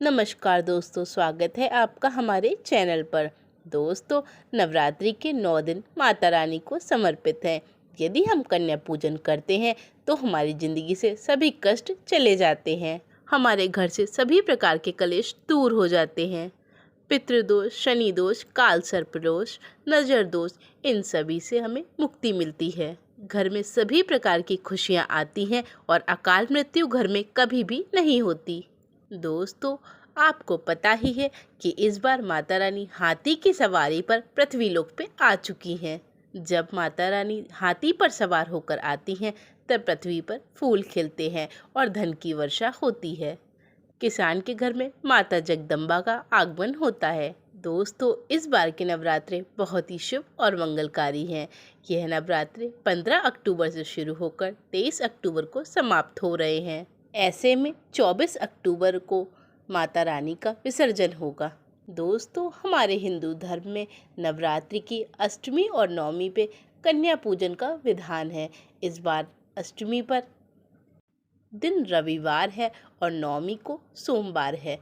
नमस्कार दोस्तों, स्वागत है आपका हमारे चैनल पर। दोस्तों, नवरात्रि के 9 दिन माता रानी को समर्पित हैं। यदि हम कन्या पूजन करते हैं तो हमारी ज़िंदगी से सभी कष्ट चले जाते हैं। हमारे घर से सभी प्रकार के कलेश दूर हो जाते हैं। पितृदोष, शनि दोष, काल सर्प दोष, नज़र दोष, इन सभी से हमें मुक्ति मिलती है। घर में सभी प्रकार की खुशियाँ आती हैं और अकाल मृत्यु घर में कभी भी नहीं होती। दोस्तों, आपको पता ही है कि इस बार माता रानी हाथी की सवारी पर पृथ्वीलोक पे आ चुकी हैं। जब माता रानी हाथी पर सवार होकर आती हैं तब पृथ्वी पर फूल खिलते हैं और धन की वर्षा होती है। किसान के घर में माता जगदम्बा का आगमन होता है। दोस्तों, इस बार के नवरात्रे बहुत ही शुभ और मंगलकारी हैं। यह नवरात्रे 15 अक्टूबर से शुरू होकर 23 अक्टूबर को समाप्त हो रहे हैं। ऐसे में 24 अक्टूबर को माता रानी का विसर्जन होगा। दोस्तों, हमारे हिंदू धर्म में नवरात्रि की अष्टमी और नवमी पे कन्या पूजन का विधान है। इस बार अष्टमी पर दिन रविवार है और नवमी को सोमवार है।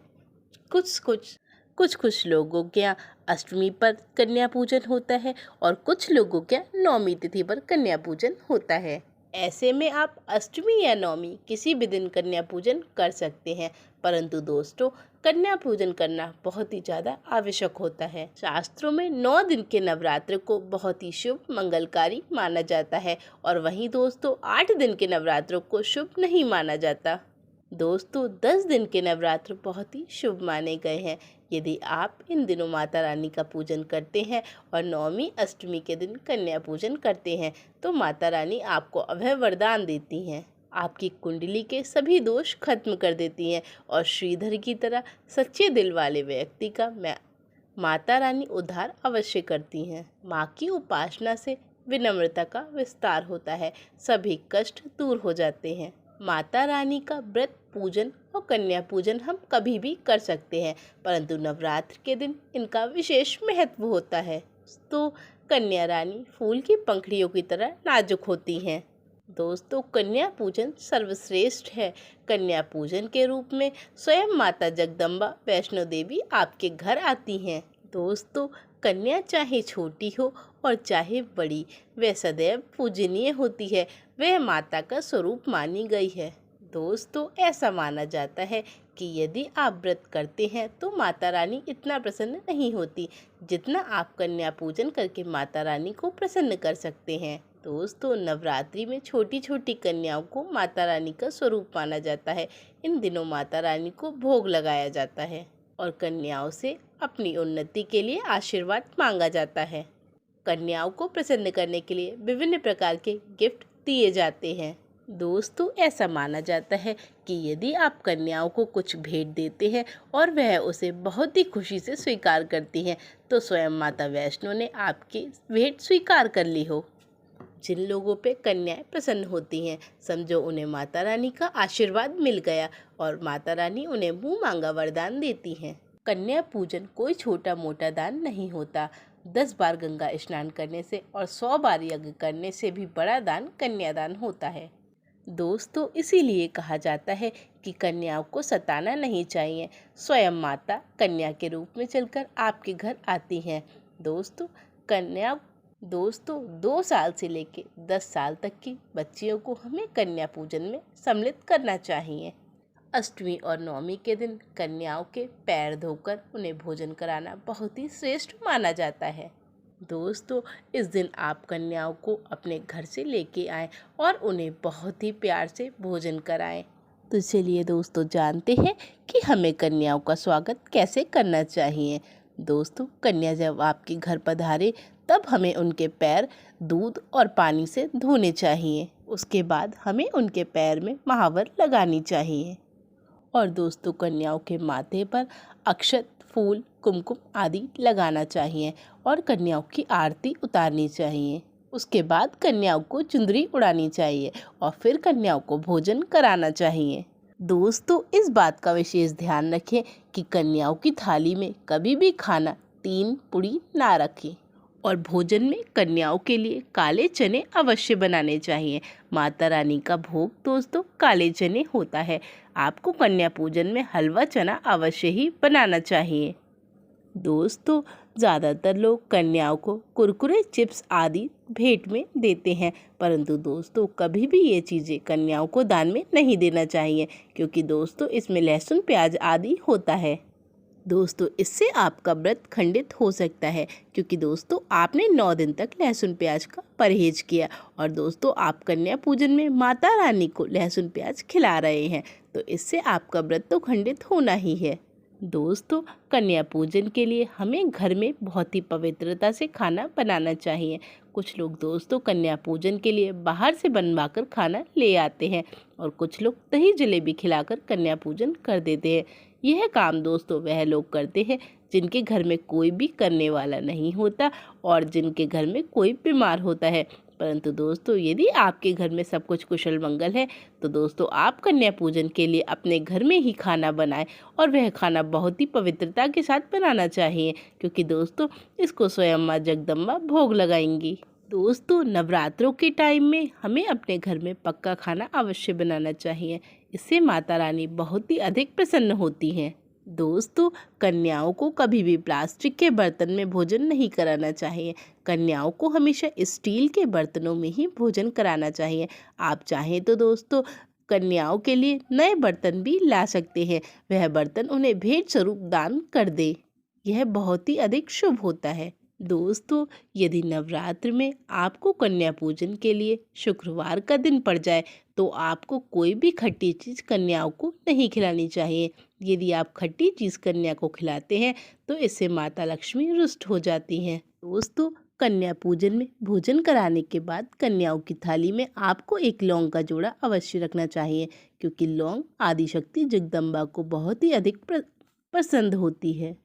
कुछ लोगों के यहाँ अष्टमी पर कन्या पूजन होता है और कुछ लोगों के यहाँ नवमी तिथि पर कन्या पूजन होता है। ऐसे में आप अष्टमी या नवमी किसी भी दिन कन्या पूजन कर सकते हैं, परंतु दोस्तों, कन्या पूजन करना बहुत ही ज़्यादा आवश्यक होता है। शास्त्रों में 9 दिन के नवरात्र को बहुत ही शुभ मंगलकारी माना जाता है और वहीं दोस्तों 8 दिन के नवरात्रों को शुभ नहीं माना जाता। दोस्तों, 10 दिन के नवरात्र बहुत ही शुभ माने गए हैं। यदि आप इन दिनों माता रानी का पूजन करते हैं और नवमी अष्टमी के दिन कन्या पूजन करते हैं तो माता रानी आपको अभय वरदान देती हैं। आपकी कुंडली के सभी दोष खत्म कर देती हैं और श्रीधर की तरह सच्चे दिल वाले व्यक्ति का माता रानी उद्धार अवश्य करती हैं। माँ की उपासना से विनम्रता का विस्तार होता है, सभी कष्ट दूर हो जाते हैं। माता रानी का व्रत पूजन और कन्या पूजन हम कभी भी कर सकते हैं, परंतु नवरात्र के दिन इनका विशेष महत्व होता है। तो कन्या रानी फूल की पंखुड़ियों की तरह नाजुक होती हैं। दोस्तों, कन्या पूजन सर्वश्रेष्ठ है। कन्या पूजन के रूप में स्वयं माता जगदम्बा वैष्णो देवी आपके घर आती हैं। दोस्तों, कन्या चाहे छोटी हो और चाहे बड़ी, वह सदैव पूजनीय होती है। वह माता का स्वरूप मानी गई है। दोस्तों, ऐसा माना जाता है कि यदि आप व्रत करते हैं तो माता रानी इतना प्रसन्न नहीं होती जितना आप कन्या पूजन करके माता रानी को प्रसन्न कर सकते हैं। दोस्तों, नवरात्रि में छोटी छोटी कन्याओं को माता रानी का स्वरूप माना जाता है। इन दिनों माता रानी को भोग लगाया जाता है और कन्याओं से अपनी उन्नति के लिए आशीर्वाद मांगा जाता है। कन्याओं को प्रसन्न करने के लिए विभिन्न प्रकार के गिफ्ट दिए जाते हैं। दोस्तों, ऐसा माना जाता है कि यदि आप कन्याओं को कुछ भेंट देते हैं और वह उसे बहुत ही खुशी से स्वीकार करती हैं तो स्वयं माता वैष्णो ने आपकी भेंट स्वीकार कर ली हो। जिन लोगों पे कन्याएं प्रसन्न होती हैं, समझो उन्हें माता रानी का आशीर्वाद मिल गया और माता रानी उन्हें मुँह मांगा वरदान देती हैं। कन्या पूजन कोई छोटा मोटा दान नहीं होता। 10 बार गंगा स्नान करने से और 100 बार यज्ञ करने से भी बड़ा दान कन्यादान होता है। दोस्तों, इसीलिए कहा जाता है कि कन्याओं को सताना नहीं चाहिए। स्वयं माता कन्या के रूप में चलकर आपके घर आती हैं। दोस्तों, 2 साल से लेकर 10 साल तक की बच्चियों को हमें कन्या पूजन में सम्मिलित करना चाहिए। अष्टमी और नवमी के दिन कन्याओं के पैर धोकर उन्हें भोजन कराना बहुत ही श्रेष्ठ माना जाता है। दोस्तों, इस दिन आप कन्याओं को अपने घर से लेके आएं और उन्हें बहुत ही प्यार से भोजन कराएं। तो चलिए दोस्तों, जानते हैं कि हमें कन्याओं का स्वागत कैसे करना चाहिए। दोस्तों, कन्या जब आपके घर पधारे तब हमें उनके पैर दूध और पानी से धोने चाहिए। उसके बाद हमें उनके पैर में महावर लगानी चाहिए और दोस्तों, कन्याओं के माथे पर अक्षत, फूल, कुमकुम आदि लगाना चाहिए और कन्याओं की आरती उतारनी चाहिए। उसके बाद कन्याओं को चुंदरी उड़ानी चाहिए और फिर कन्याओं को भोजन कराना चाहिए। दोस्तों, इस बात का विशेष ध्यान रखें कि कन्याओं की थाली में कभी भी खाना 3 पुड़ी ना रखें और भोजन में कन्याओं के लिए काले चने अवश्य बनाने चाहिए। माता रानी का भोग दोस्तों काले चने होता है। आपको कन्या पूजन में हलवा चना अवश्य ही बनाना चाहिए। दोस्तों ज़्यादातर लोग कन्याओं को कुरकुरे, चिप्स आदि भेंट में देते हैं, परंतु दोस्तों कभी भी ये चीज़ें कन्याओं को दान में नहीं देना चाहिए, क्योंकि दोस्तों इसमें लहसुन, प्याज आदि होता है। दोस्तों इससे आपका व्रत खंडित हो सकता है, क्योंकि दोस्तों आपने 9 दिन तक लहसुन प्याज का परहेज किया और दोस्तों आप कन्या पूजन में माता रानी को लहसुन प्याज खिला रहे हैं, तो इससे आपका व्रत तो खंडित होना ही है। दोस्तों कन्या पूजन के लिए हमें घर में बहुत ही पवित्रता से खाना बनाना चाहिए। कुछ लोग दोस्तों कन्या पूजन के लिए बाहर से बनवाकर खाना ले आते हैं और कुछ लोग दही जलेबी खिलाकर कन्या पूजन कर देते हैं। यह काम दोस्तों वह लोग करते हैं जिनके घर में कोई भी करने वाला नहीं होता और जिनके घर में कोई बीमार होता है। परंतु दोस्तों यदि आपके घर में सब कुछ कुशल मंगल है तो दोस्तों आप कन्या पूजन के लिए अपने घर में ही खाना बनाएं और वह खाना बहुत ही पवित्रता के साथ बनाना चाहिए, क्योंकि दोस्तों इसको स्वयं माँ जगदम्बा भोग लगाएंगी। दोस्तों नवरात्रों के टाइम में हमें अपने घर में पक्का खाना अवश्य बनाना चाहिए। इससे माता रानी बहुत ही अधिक प्रसन्न होती हैं। दोस्तों कन्याओं को कभी भी प्लास्टिक के बर्तन में भोजन नहीं कराना चाहिए। कन्याओं को हमेशा स्टील के बर्तनों में ही भोजन कराना चाहिए। आप चाहें तो दोस्तों कन्याओं के लिए नए बर्तन भी ला सकते हैं, वह बर्तन उन्हें भेंट स्वरूप दान कर दे। यह बहुत ही अधिक शुभ होता है। दोस्तों यदि नवरात्र में आपको कन्या पूजन के लिए शुक्रवार का दिन पड़ जाए तो आपको कोई भी खट्टी चीज़ कन्याओं को नहीं खिलानी चाहिए। यदि आप खट्टी चीज़ कन्या को खिलाते हैं तो इससे माता लक्ष्मी रुष्ट हो जाती हैं। दोस्तों कन्या पूजन में भोजन कराने के बाद कन्याओं की थाली में आपको एक लौंग का जोड़ा अवश्य रखना चाहिए, क्योंकि लौंग आदिशक्ति जगदम्बा को बहुत ही अधिक पसंद होती है।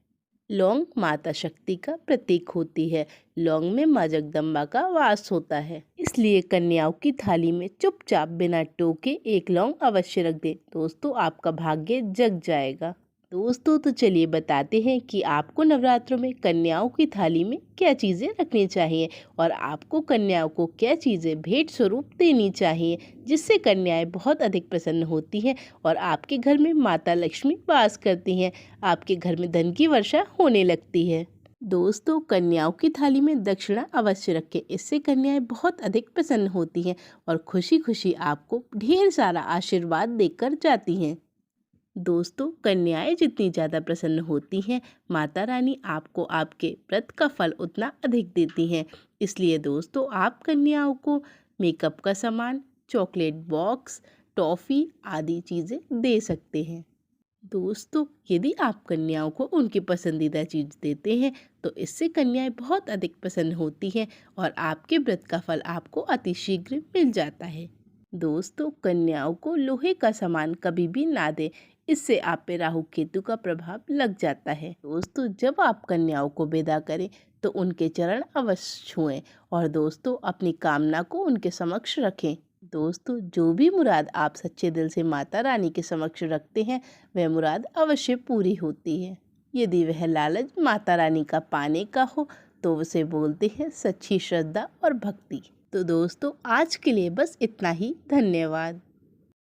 लौंग माता शक्ति का प्रतीक होती है। लौंग में माँ जगदम्बा का वास होता है, इसलिए कन्याओं की थाली में चुपचाप बिना टोके एक लौंग अवश्य रख दें। दोस्तों आपका भाग्य जग जाएगा। दोस्तों तो चलिए बताते हैं कि आपको नवरात्रों में कन्याओं की थाली में क्या चीज़ें रखनी चाहिए और आपको कन्याओं को क्या चीज़ें भेंट स्वरूप देनी चाहिए, जिससे कन्याएं बहुत अधिक प्रसन्न होती हैं और आपके घर में माता लक्ष्मी वास करती हैं। आपके घर में धन की वर्षा होने लगती है। दोस्तों कन्याओं की थाली में दक्षिणा अवश्य रखें, इससे कन्याएं बहुत अधिक प्रसन्न होती हैं और खुशी खुशी आपको ढेर सारा आशीर्वाद देकर जाती हैं। दोस्तों कन्याएं जितनी ज़्यादा प्रसन्न होती हैं माता रानी आपको आपके व्रत का फल उतना अधिक देती हैं। इसलिए दोस्तों आप कन्याओं को मेकअप का सामान, चॉकलेट बॉक्स, टॉफ़ी आदि चीज़ें दे सकते हैं। दोस्तों यदि आप कन्याओं को उनकी पसंदीदा चीज़ देते हैं तो इससे कन्याएं बहुत अधिक प्रसन्न होती हैं और आपके व्रत का फल आपको अतिशीघ्र मिल जाता है। दोस्तों कन्याओं को लोहे का सामान कभी भी ना दें, इससे आप पे राहु केतु का प्रभाव लग जाता है। दोस्तों जब आप कन्याओं को विदा करें तो उनके चरण अवश्य छुएं और दोस्तों अपनी कामना को उनके समक्ष रखें। दोस्तों जो भी मुराद आप सच्चे दिल से माता रानी के समक्ष रखते हैं वह मुराद अवश्य पूरी होती है। यदि वह लालच माता रानी का पाने का हो तो उसे बोलते हैं सच्ची श्रद्धा और भक्ति। तो दोस्तों आज के लिए बस इतना ही। धन्यवाद।